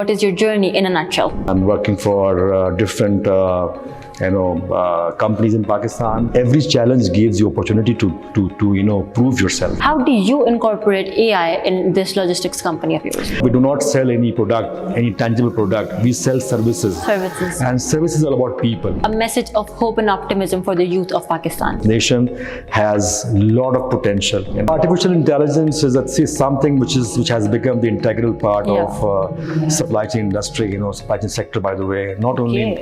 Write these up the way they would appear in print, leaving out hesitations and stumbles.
What is your journey in a nutshell? I'm working for different companies in Pakistan. Every challenge gives you opportunity to prove yourself. How do you incorporate AI in this logistics company of yours? We do not sell any product, any tangible product. We sell services. Services. And services are about people. A message of hope and optimism for the youth of Pakistan. Nation has a lot of potential. And artificial intelligence is something which has become the integral part of supply chain industry, supply chain sector, by the way, not only in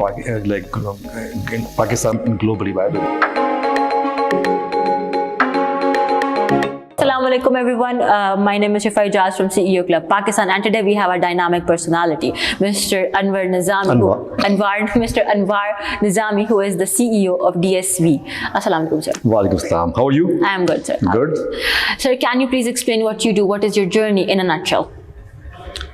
Pakistan and globally, by the way. Assalamu alaikum everyone, my name is Shifai Jaz from CEO Club Pakistan, and today we have a dynamic personality, Mr. Anwaar Nizami, Mr. Anwaar Nizami, who is the CEO of DSV. Assalamu alaikum, sir. Walaikum salam. How are you? I am good, sir. Good. Sir, can you please explain what you do? What is your journey in a nutshell?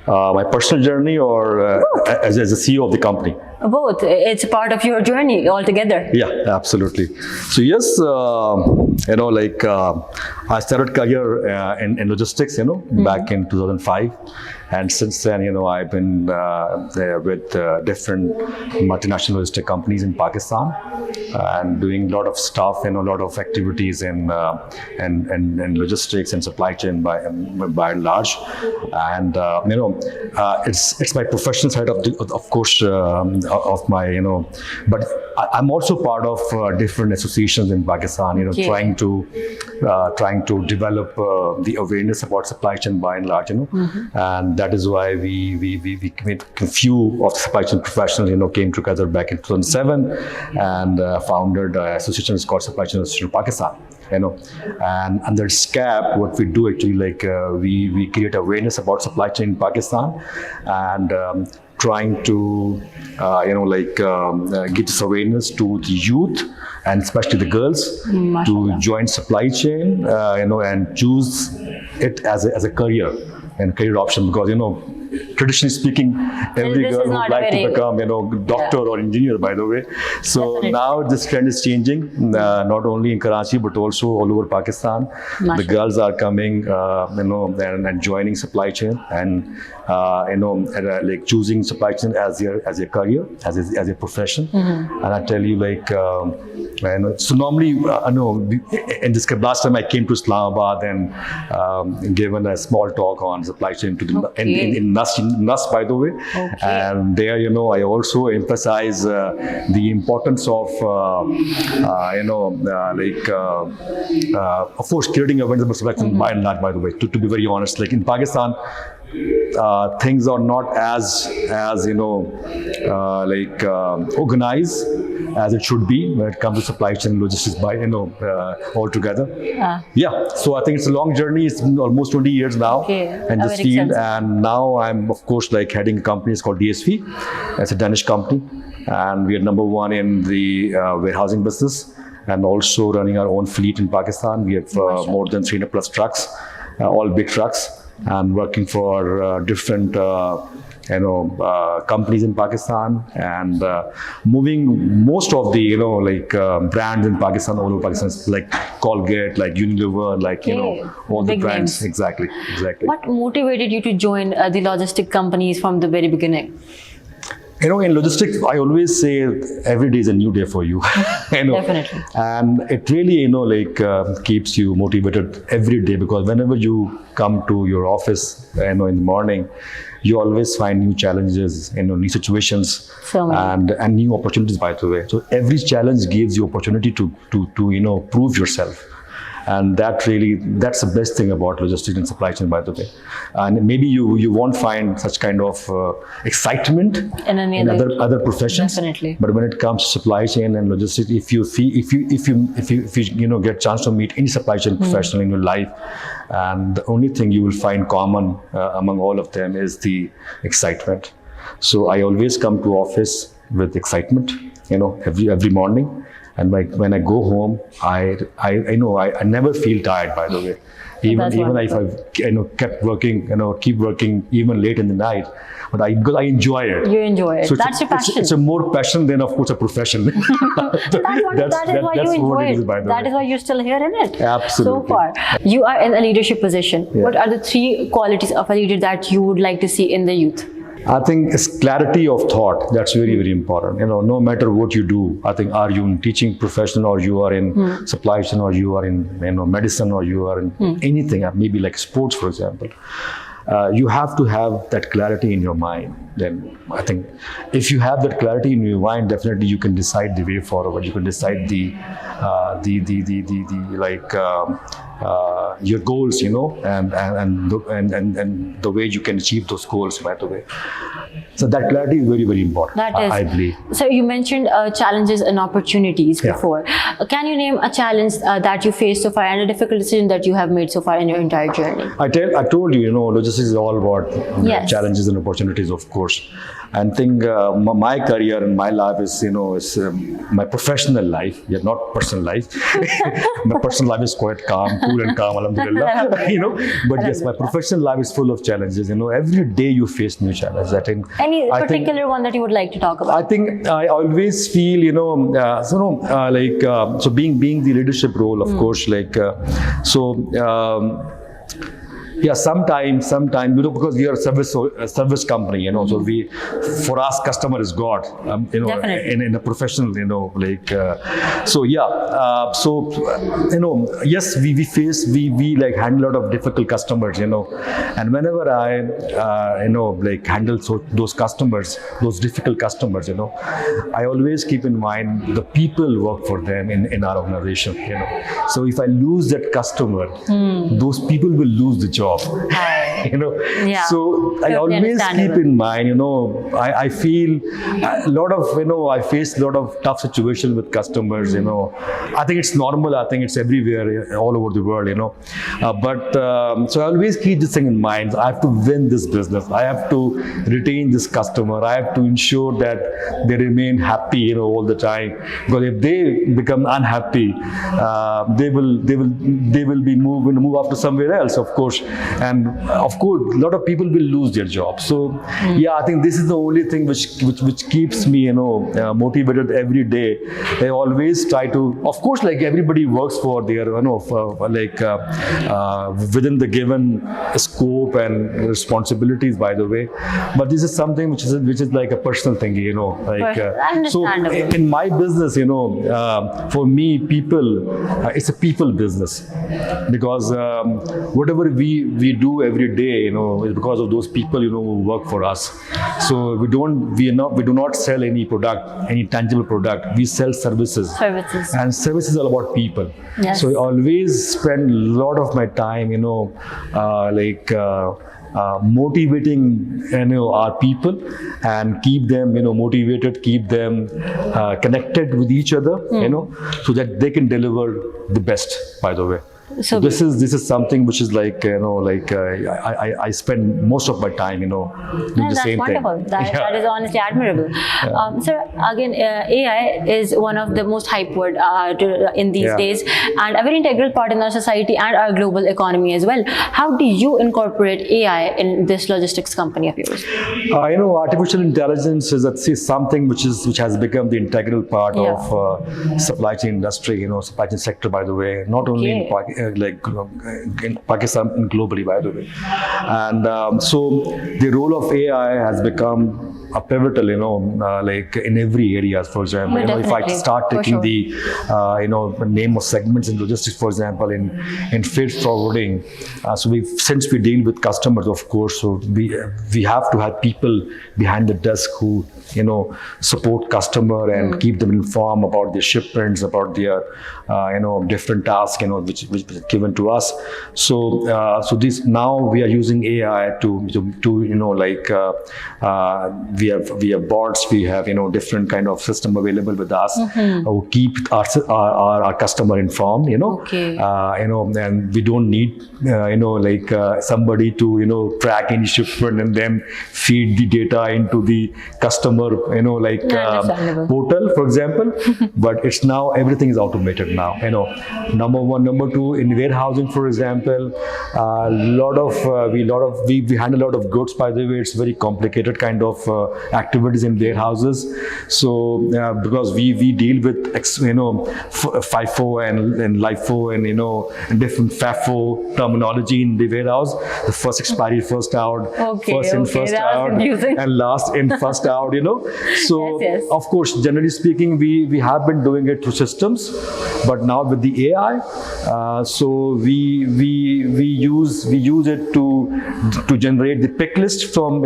My personal journey or as a CEO of the company? Both. It's part of your journey altogether. Yeah, absolutely. So yes, I started career in logistics, back in 2005. And since then, I've been there with different multinational logistic companies in Pakistan and doing a lot of stuff and a lot of activities in logistics and supply chain by and large. And it's my professional side of course of my but I'm also part of different associations in Pakistan, trying to develop the awareness about supply chain by and large, and that is why we a few of the supply chain professionals, came together back in 2007 and founded an association called Supply Chain Association of Pakistan. And under SCAP, what we do actually, we create awareness about supply chain in Pakistan and trying to give this awareness to the youth and especially the girls to join supply chain, and choose it as a career and career option, because traditionally speaking, every girl would like to become doctor or engineer, by the way. So Definitely. Now this trend is changing, not only in Karachi but also all over Pakistan. The girls are coming and joining supply chain and choosing supply chain as a career, as a profession. And I tell you, so normally in this last time I came to Islamabad and given a small talk on supply chain to the in NAS, by the way. And there, I also emphasize the importance of of course creating awareness about supply chain by and large, by the way, to be very honest. Like in Pakistan, things are not as organized as it should be when it comes to supply chain logistics by altogether. Yeah, so I think it's a long journey. It's been almost 20 years now in this field, and now I'm of course heading a company. It's called DSV. It's a Danish company, and we are number one in the warehousing business, and also running our own fleet in Pakistan. We have more than 300 plus trucks, all big trucks, and working for different companies in Pakistan, and moving most of the brands in Pakistan, all over Pakistan, like Colgate, like Unilever, all the brands. Names. Exactly. What motivated you to join the logistic companies from the very beginning? In logistics, I always say every day is a new day for you. Definitely. And it really, keeps you motivated every day, because whenever you come to your office, in the morning, you always find new challenges, new situations, and new opportunities, by the way. So every challenge gives you opportunity to prove yourself. And that's the best thing about logistics and supply chain, by the way. And maybe you won't find such kind of excitement in other professions. Definitely. But when it comes to supply chain and logistics, if you get a chance to meet any supply chain professional in your life, and the only thing you will find common among all of them is the excitement. So I always come to office with excitement, every morning. And when I go home, I never feel tired, by the way. Even if I've kept working, keep working even late in the night, but because I enjoy it. You enjoy it. So that's your passion. It's a more passion than, of course, a profession. That is why you enjoy it. That is why you're still here in it. Absolutely. So far, you are in a leadership position. Yeah. What are the 3 qualities of a leader that you would like to see in the youth? I think it's clarity of thought. That's very, very important. No matter what you do, I think, are you in teaching profession, or you are in supply chain, or you are in medicine, or you are in anything, maybe like sports, for example. You have to have that clarity in your mind. Then I think if you have that clarity in your mind, definitely you can decide the way forward. You can decide your goals, and the way you can achieve those goals, by the way. So that clarity is very, very important. That is. I believe. So you mentioned challenges and opportunities before. Can you name a challenge that you faced so far and a difficult decision that you have made so far in your entire journey? I told you, logistics is all about challenges and opportunities, of course. And I think my career and my life is, my professional life, not personal life. My personal life is quite calm, cool and calm, alhamdulillah. But yes, my professional life is full of challenges. Every day you face new challenges. Any particular one that you would like to talk about? I think I always feel, so being the leadership role, of course, sometimes, because we are a service company, so for us, customer is God, in a professional, yes, we handle a lot of difficult customers, and whenever I, handle those customers, those difficult customers, I always keep in mind the people work for them in our organization, So if I lose that customer, those people will lose the job. So I always keep in mind, I feel a lot of, I face a lot of tough situations with customers, I think it's normal. I think it's everywhere, all over the world, so I always keep this thing in mind. I have to win this business. I have to retain this customer. I have to ensure that they remain happy, all the time. Because if they become unhappy, they will move after somewhere else, of course. And of course, a lot of people will lose their jobs. So I think this is the only thing which keeps me, motivated every day. I always try to, of course, like everybody works for their, within the given scope and responsibilities, by the way. But this is something which is like a personal thing, so in my business, for me, people, it's a people business, because whatever we do every day, is because of those people, who work for us. So we do not sell any product, any tangible product. We sell services. And services are about people. Yes. So I always spend a lot of my time, motivating our people and keep them motivated, keep them connected with each other, so that they can deliver the best, by the way. So this is something which is I spend most of my time doing the same thing. That's wonderful. That is honestly admirable. Sir, again, AI is one of the most hyped word in these days, and a very integral part in our society and our global economy as well. How do you incorporate AI in this logistics company of yours? Artificial intelligence is something which has become the integral part of supply chain industry, supply chain sector, by the way, not only in Pakistan and globally, by the way. And so the role of AI has become a pivotal, in every area. For example, if I start taking the, name of segments in logistics, for example, in freight forwarding. Since we deal with customers, of course, so we have to have people behind the desk who support customer and keep them informed about their shipments, about their different tasks which is given to us. So this now we are using AI to we have bots, we have different kind of system available with us who keep our customer informed, and we don't need somebody to track any shipment and then feed the data into the customer portal, for example. But it's now everything is automated now. Number one. Number two, in warehousing, for example, we handle a lot of goods. By the way, it's very complicated kind of activities in warehouses. So because we deal with FIFO and LIFO and different FAFO terminology in the warehouse. The first expiry, first out, first in, first out, and last in, first out. So yes. Of course, generally speaking, we have been doing it through systems, but now with the AI, so we use it to generate the pick list from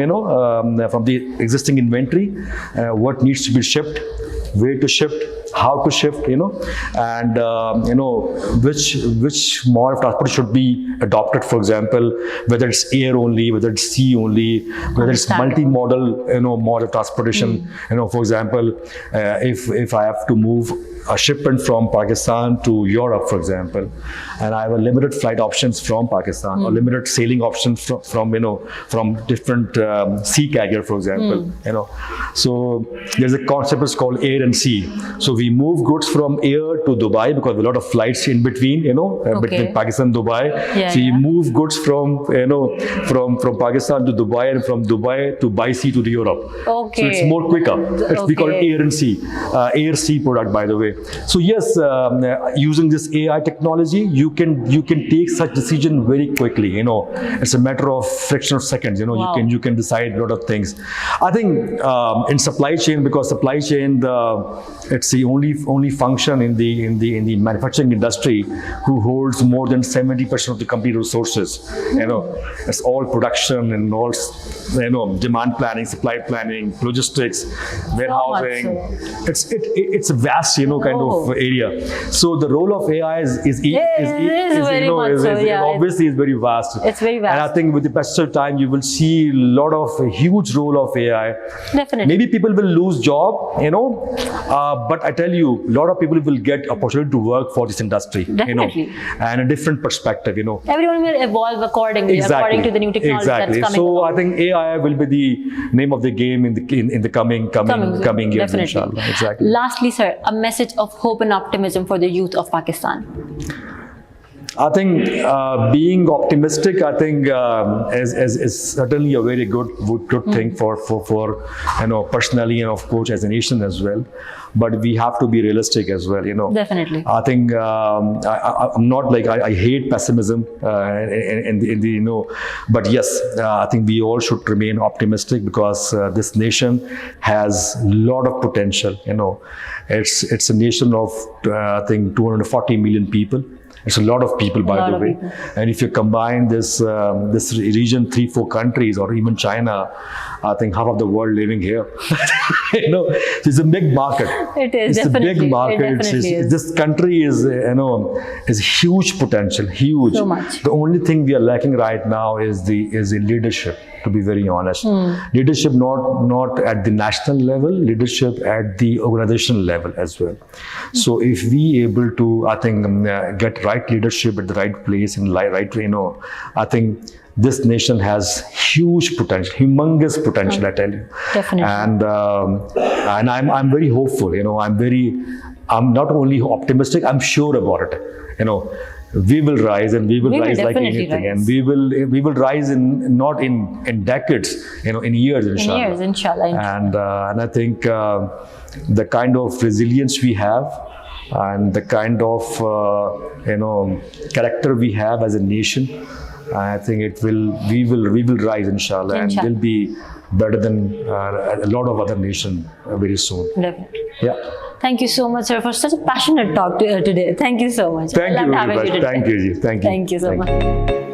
from the existing inventory, what needs to be shipped, where to ship, how to shift, and which mode of transport should be adopted. For example, whether it's air only, whether it's sea only, whether it's multimodal, mode of transportation. For example, if I have to move a shipment from Pakistan to Europe, for example, and I have a limited flight options from Pakistan or limited sailing options from different sea carrier, for example. So there's a concept is called air and sea. So we move goods from air to Dubai because a lot of flights in between, between Pakistan and Dubai. So you move goods from from Pakistan to Dubai and from Dubai to by sea to the Europe. So it's more quicker. We call it air and sea, air sea product, by the way. So yes, using this AI technology, you can take such decision very quickly. It's a matter of fraction of seconds. You can decide a lot of things. I think in supply chain, because supply chain, it's the only function in the manufacturing industry who holds more than 70% of the company resources. It's all production and all demand planning, supply planning, logistics, warehousing. It's a vast kind of area. So the role of AI is obviously very vast. It's very vast. And I think with the passage of time, you will see a huge role of AI. Definitely. Maybe people will lose job, but I tell you, a lot of people will get opportunity to work for this industry. Definitely. And a different perspective. Everyone will evolve accordingly, according to the new technology that's coming. So I think AI will be the name of the game in the coming years, inshallah. Exactly. Lastly, sir, a message of hope and optimism for the youth of Pakistan. I think being optimistic, I think is certainly a very good thing for personally and of course as a nation as well. But we have to be realistic as well. Definitely. I think I'm not like I hate pessimism in the but yes, I think we all should remain optimistic because this nation has a lot of potential. It's a nation of I think 240 million people. It's a lot of people, by the way. And if you combine this region, 3-4 countries, or even China, I think half of the world living here. It's a big market. It is. It's definitely. a big market. It definitely is. This country is huge potential, huge. So much. The only thing we are lacking right now is the leadership. To be very honest, leadership not at the national level, leadership at the organizational level as well. So if we able to, I think, get right leadership at the right place and right, I think this nation has huge potential, humongous potential. I tell you, definitely. And I'm very hopeful. I'm not only optimistic. I'm sure about it. We will rise, and we will rise like anything, and we will rise not in decades, in years, inshallah. In years, inshallah. And I think the kind of resilience we have, and the kind of character we have as a nation, I think we will rise, inshallah, and we'll be better than a lot of other nations very soon. Definitely. Yeah. Thank you so much, sir, for such a passionate talk today. Thank you so much. Thank you very much. Thank you. Thank you so much.